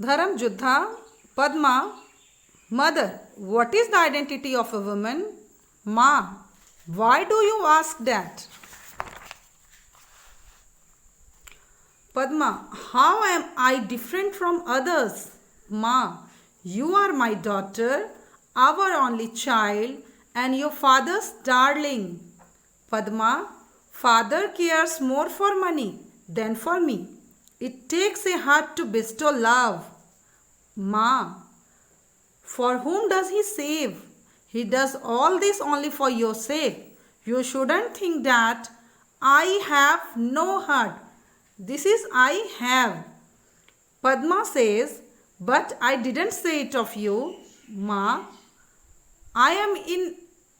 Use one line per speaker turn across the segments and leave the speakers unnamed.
Dharam Juddha, Padma, Mother, what is the identity of a woman? Ma, why do you ask that? Padma, how am I different from others? Ma, you are my daughter, our only child, and your father's darling. Padma, father cares more for money than for me. It takes a heart to bestow love. Ma, for whom does he save? He does all this only for your sake. You shouldn't think that I have no heart. This is I have. Padma says, but I didn't say it of you. Ma, I am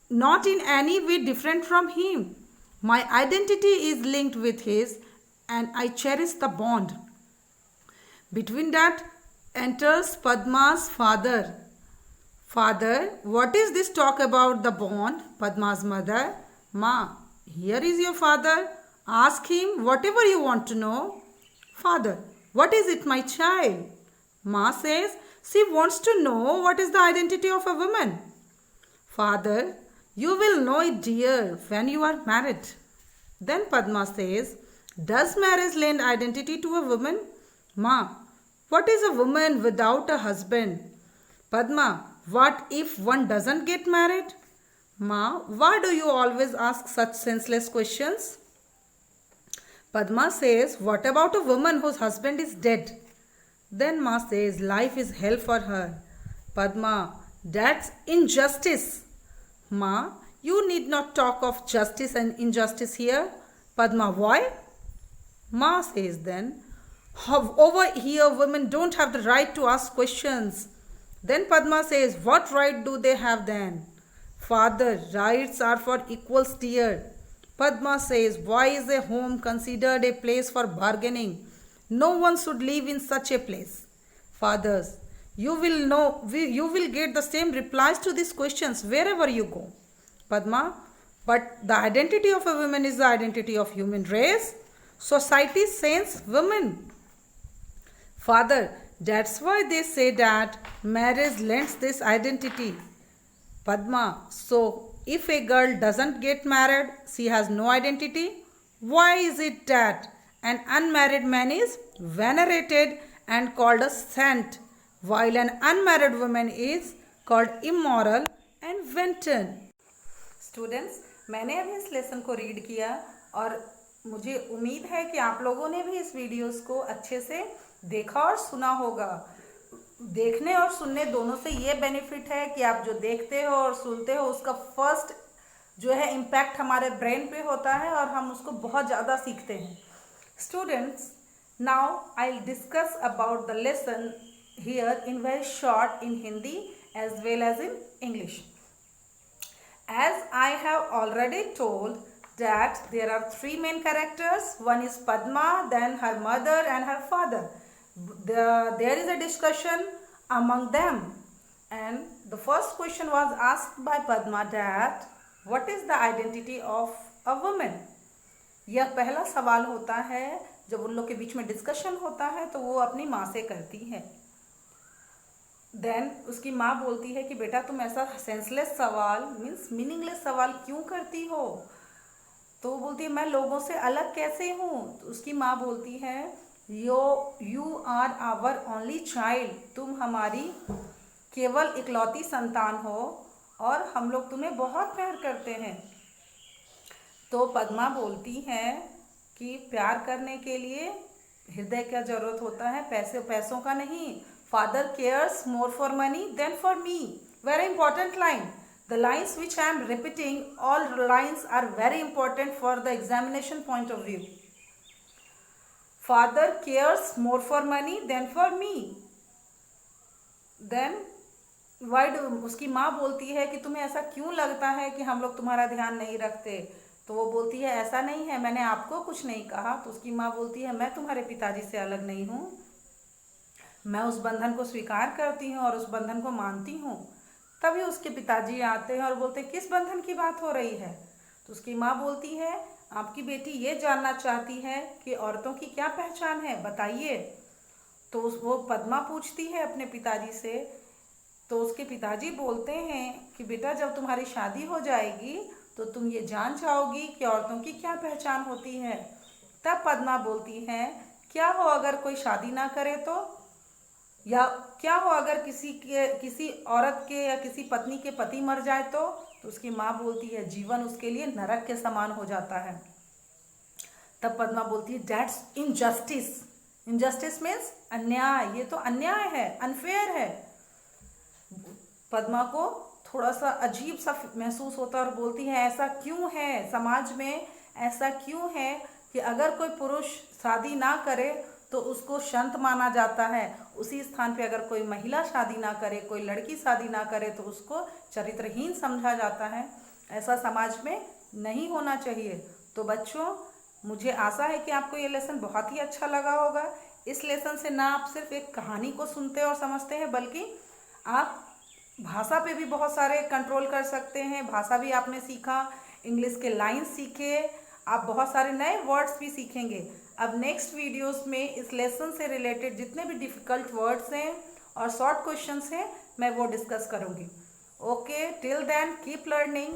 not in any way different from him. My identity is linked with his, and I cherish the bond. Between that enters Padma's father. Father, what is this talk about the bond? Padma's mother. Ma, here is your father. Ask him whatever you want to know. Father, what is it, my child? Ma says, she wants to know what is the identity of a woman. Father, you will know it, dear, when you are married. Then Padma says, does marriage lend identity to a woman? Ma, what is a woman without a husband? Padma, what if one doesn't get married? Ma, why do you always ask such senseless questions? Padma says, what about a woman whose husband is dead? Then Ma says, life is hell for her. Padma, that's injustice. Ma, you need not talk of justice and injustice here. Padma, why? Ma says then, over here women don't have the right to ask questions. Then Padma says, what right do they have then? Father, rights are for equals, dear. Padma says, why is a home considered a place for bargaining? No one should live in such a place. Fathers, you will get the same replies to these questions wherever you go. Padma, but the identity of a woman is the identity of human race. Society sends women. Father, that's why they say that marriage lends this identity. Padma, so if a girl doesn't get married, she has no identity. Why is it that an unmarried man is venerated and called a saint, while an unmarried woman is called immoral and wanton? Students, मैंने अभी इस lesson को read किया और मुझे उम्मीद है कि आप लोगों ने भी इस वीडियोस को अच्छे से देखा और सुना होगा। देखने और सुनने दोनों से ये बेनिफिट है कि आप जो देखते हो और सुनते हो उसका फर्स्ट जो है इम्पैक्ट हमारे ब्रेन पे होता है और हम उसको बहुत ज़्यादा सीखते हैं। Students, now I will discuss about the lesson here in very short in Hindi as well as in English. As I have already told that there are three main characters. One is Padma, then her mother and her father. There is a discussion among them, and the first question was asked by Padma that what is the identity of a woman? यह पहला सवाल होता है जब उन लोग के बीच में डिस्कशन होता है तो वो अपनी माँ से करती है। देन उसकी माँ बोलती है कि बेटा तुम ऐसा सेंसलेस सवाल मीन्स मीनिंगलेस सवाल क्यों करती हो? तो वो बोलती है मैं लोगों से अलग कैसे हूँ? तो उसकी माँ बोलती है you are our only child, तुम हमारी केवल इकलौती संतान हो और हम लोग तुम्हें बहुत प्यार करते हैं। तो पद्मा बोलती है कि प्यार करने के लिए हृदय का ज़रूरत होता है, पैसों का नहीं। Father cares more for money than for me. Very important line. The lines which I am repeating, all lines are very important for the examination point of view. Father cares more for money than for me. Then why do उसकी माँ बोलती है कि तुम्हें ऐसा क्यों लगता है कि हम लोग तुम्हारा ध्यान नहीं रखते? तो वो बोलती है ऐसा नहीं है, मैंने आपको कुछ नहीं कहा। तो उसकी माँ बोलती है मैं तुम्हारे पिताजी से अलग नहीं हूँ, मैं उस बंधन को स्वीकार करती हूँ और उस बंधन को मानती हूँ। तभी उसके पिताजी आते हैं और बोलते हैं किस बंधन की बात हो रही है? तो उसकी माँ बोलती है आपकी बेटी ये जानना चाहती है कि औरतों की क्या पहचान है, बताइए। तो वो पद्मा पूछती है अपने पिताजी से, तो उसके पिताजी बोलते हैं कि बेटा जब तुम्हारी शादी हो जाएगी तो तुम ये जान जाओगी कि औरतों की क्या पहचान होती है। तब पद्मा बोलती है, क्या हो अगर कोई शादी ना करे तो, या क्या हो अगर किसी औरत के या किसी पत्नी के पति मर जाए तो उसकी माँ बोलती है जीवन उसके लिए नरक के समान हो जाता है। तब पद्मा बोलती है दैट्स इनजस्टिस। इनजस्टिस मीन्स अन्याय, ये तो अन्याय है, अनफेयर है। पद्मा को थोड़ा सा अजीब सा महसूस होता है और बोलती है ऐसा क्यों है समाज में, ऐसा क्यों है कि अगर कोई पुरुष शादी ना करे तो उसको संत माना जाता है, उसी स्थान पे अगर कोई महिला शादी ना करे, कोई लड़की शादी ना करे तो उसको चरित्रहीन समझा जाता है। ऐसा समाज में नहीं होना चाहिए। तो बच्चों, मुझे आशा है कि आपको ये लेसन बहुत ही अच्छा लगा होगा। इस लेसन से ना आप सिर्फ एक कहानी को सुनते और समझते हैं, बल्कि आप भाषा पे भी बहुत सारे कंट्रोल कर सकते हैं। भाषा भी आपने सीखा, इंग्लिश के लाइन्स सीखे, आप बहुत सारे नए वर्ड्स भी सीखेंगे। अब नेक्स्ट वीडियोस में इस लेसन से रिलेटेड जितने भी डिफ़िकल्ट वर्ड्स हैं और शॉर्ट क्वेश्चंस हैं मैं वो डिस्कस करूँगी। Okay, till then keep learning.